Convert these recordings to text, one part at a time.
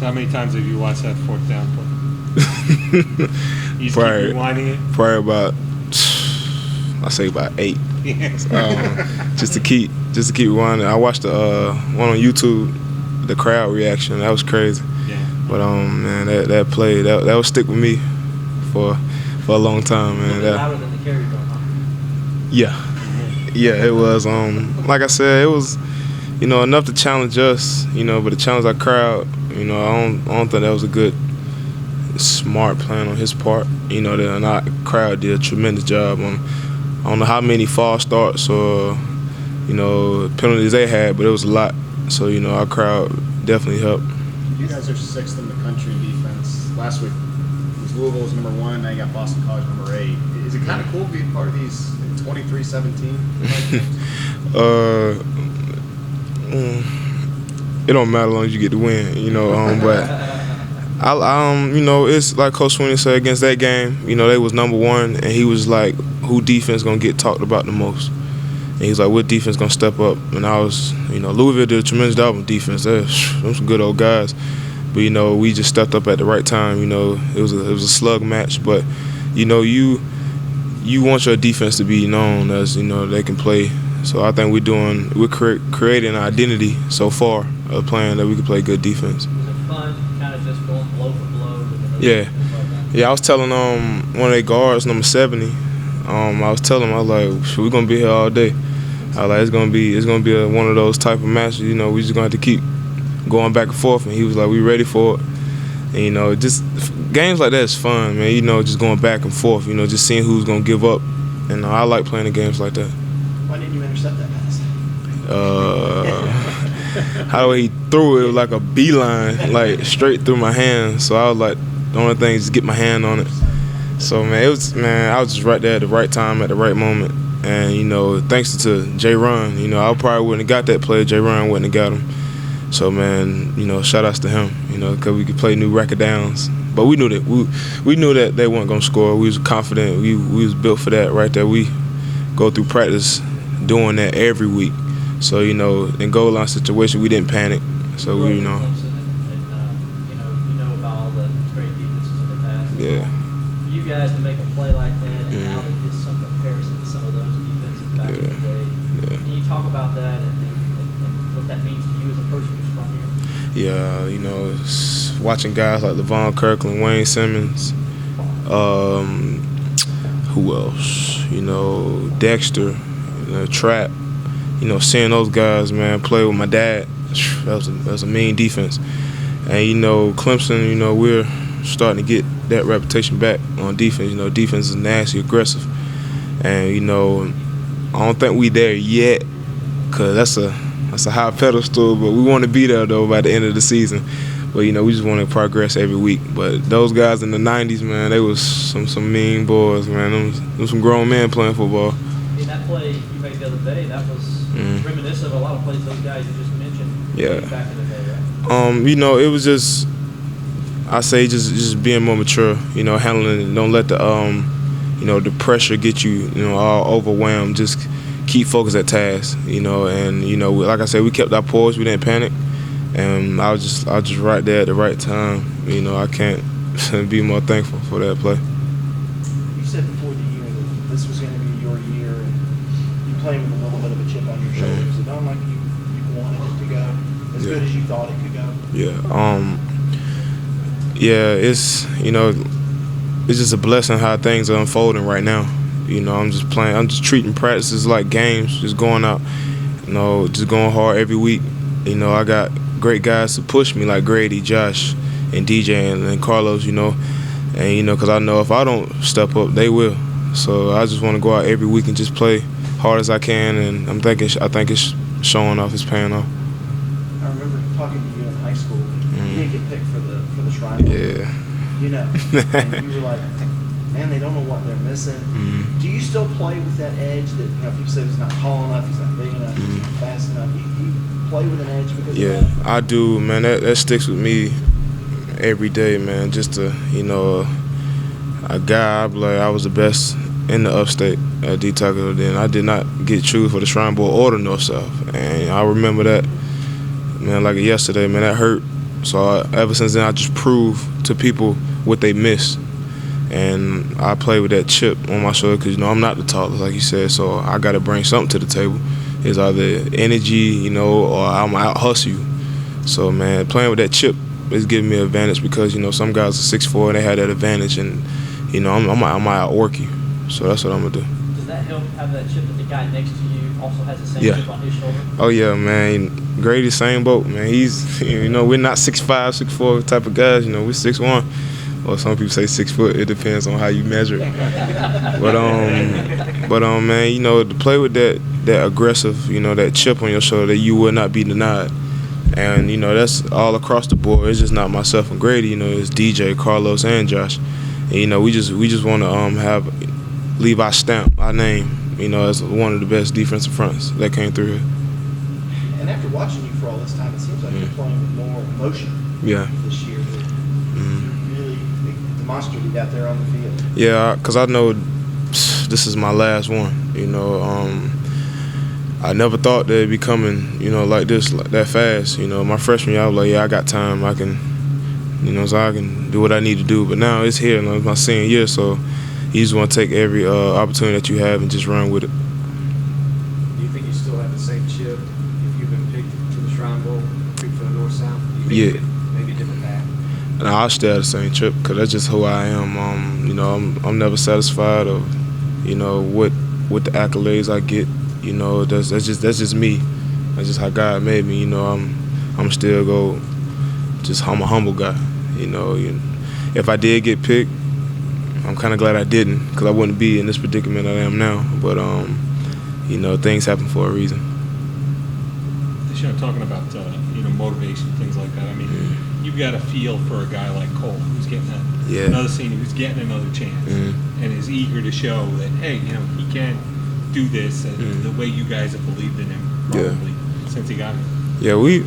How many times have you watched that fourth down play? You keep rewinding it? Probably about, I say about 8. just to keep rewinding. I watched the one on YouTube, the crowd reaction. That was crazy. Yeah. But man, that play that will stick with me for a long time, man. A little bit louder than the carry drum, huh? Yeah, it was. Like I said, it was, enough to challenge us, but to challenge our crowd, I don't think that was a good, smart plan on his part. Our crowd did a tremendous job on. I don't know how many false starts or, penalties they had, but it was a lot. So, our crowd definitely helped. You guys are 6th in the country in defense. Last week, Louisville was number 1. Now you got Boston College number 8. Is it kind of cool being part of these 23-17? It don't matter as long as you get the win, but it's like Coach Sweeney said against that game. They was number 1, and he was like, "Who defense gonna get talked about the most?" And he's like, "What defense gonna step up?" And I was, Louisville did a tremendous job on defense. They're some good old guys, but we just stepped up at the right time. It was a slug match, but you want your defense to be known as they can play. So I think we're creating an identity so far of playing that we can play good defense. Was it fun, kind of just going blow for blow? Yeah. I was telling one of their guards, number 70. I was telling him, I was like, we're gonna be here all day. I was like, it's gonna be one of those type of matches. We just gonna have to keep going back and forth. And he was like, we ready for it. And just games like that is fun, man. Just going back and forth. Just seeing who's gonna give up. And I like playing the games like that. Why didn't you intercept that pass? How he threw it was like a beeline, like straight through my hand. So I was like, the only thing is get my hand on it. So I was just right there at the right time at the right moment. And thanks to Jay Ron, I probably wouldn't have got that play. Jay Ron wouldn't have got him. So man, shout outs to him. Because we could play new record downs. But we knew that we knew that they weren't gonna score. We was confident. We was built for that right there. We go through practice doing that every week. So in goal line situation, we didn't panic. So we You know about all the great defenses in the past. Yeah. For you guys to make a play like that, and now to get some comparison to some of those defenses back in the day. Yeah. Can you talk about that and what that means to you as a person who's from here? Yeah, watching guys like LeVon Kirkland, Wayne Simmons, who else? Dexter, Trap. Seeing those guys, man, play with my dad, that was a mean defense. And Clemson, we're starting to get that reputation back on defense. Defense is nasty, aggressive, and I don't think we there yet, cause that's a high pedestal. But we want to be there though by the end of the season. But we just want to progress every week. But those guys in the '90s, man, they was some mean boys, man. Them some grown men playing football. In that play you made the other day, that was reminiscent of a lot of plays those guys you just mentioned. Yeah. Back in the day, right? It was just, I say just being more mature. Handling it. Don't let the the pressure get you all overwhelmed. Just keep focused at task. And like I said, we kept our poise. We didn't panic. And I was just right there at the right time. I can't be more thankful for that play. You said before the year that this was going to be your year, and you played with a little bit of a chip on your shoulder. It don't like you wanted it to go as good as you thought it could go. It's it's just a blessing how things are unfolding right now. I'm just treating practices like games, just going out, just going hard every week. I got great guys to push me like Grady, Josh, and DJ and Carlos, and because I know if I don't step up, they will. So I just want to go out every week and just play hard as I can, and I think it's showing off, it's paying off. I remember talking to you in high school. You didn't get picked for the Shrine Bowl. Yeah. And you were like, man, they don't know what they're missing. Do you still play with that edge that people say he's not tall enough, he's not big enough, he's not fast enough? You play with an edge because of that? I do, man. That sticks with me every day, man. Just to, a guy, I was the best in the upstate at D-Taco then. I did not get chosen for the Shrine Bowl or the North-South. And I remember that, man, like yesterday, man, that hurt. So ever since then, I just prove to people what they missed. And I play with that chip on my shoulder because, I'm not the tallest, like you said, so I got to bring something to the table. It's either energy, or I'm out-hustle you. So, man, playing with that chip is giving me an advantage because, some guys are 6'4", and they have that advantage, and, I'm out-work you. So that's what I'm going to do. Does that help have that chip that the guy next to you also has the same Yeah. chip on his shoulder? Oh, yeah, man. Grady, same boat, man. He's, we're not 6'5", 6'4" type of guys. We're 6'1". Or some people say 6 foot. It depends on how you measure it. But man, to play with that aggressive, that chip on your shoulder that you will not be denied. And that's all across the board. It's just not myself and Grady. It's DJ, Carlos, and Josh. And we just want to leave our stamp, our name. As one of the best defensive fronts that came through here. And after watching you for all this time, it seems like you're playing with more emotion Yeah. this year. You really demonstrated out there on the field. Yeah, because I know this is my last one. I never thought they'd be coming, like this, like that fast. My freshman year, I was like, yeah, I got time. I can, so I can do what I need to do. But now it's here. It's my senior year, so you just want to take every opportunity that you have and just run with it. Do you think you still have the same chip if you've been picked to the Shrine Bowl, picked for the North-South? Do you think maybe a different path? And I'll stay at the same trip because that's just who I am. I'm never satisfied of, what the accolades I get. That's just me. That's just how God made me. I'm still I'm a humble guy. If I did get picked, I'm kind of glad I didn't because I wouldn't be in this predicament I am now. But things happen for a reason. Deshawn, talking about motivation, things like that. I mean, you've got a feel for a guy like Cole who's getting another senior, who's getting another chance, and is eager to show that he can do this, and the way you guys have believed in him probably since he got it. Yeah, we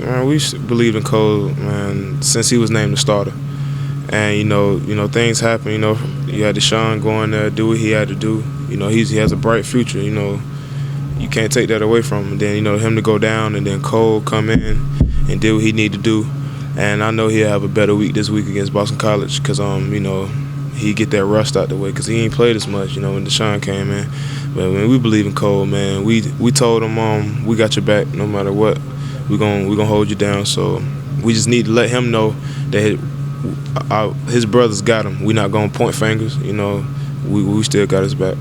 believed in Cole, man, since he was named the starter. And things happen. You had Deshawn going there, do what he had to do. He has a bright future. You can't take that away from him. And then him to go down, and then Cole come in and do what he need to do. And I know he'll have a better week this week against Boston College because he get that rust out the way because he ain't played as much. When Deshawn came in. But when we believe in Cole, man, we told him we got your back no matter what. We gonna hold you down. So we just need to let him know that his brothers got him. We not gonna point fingers. We still got his back.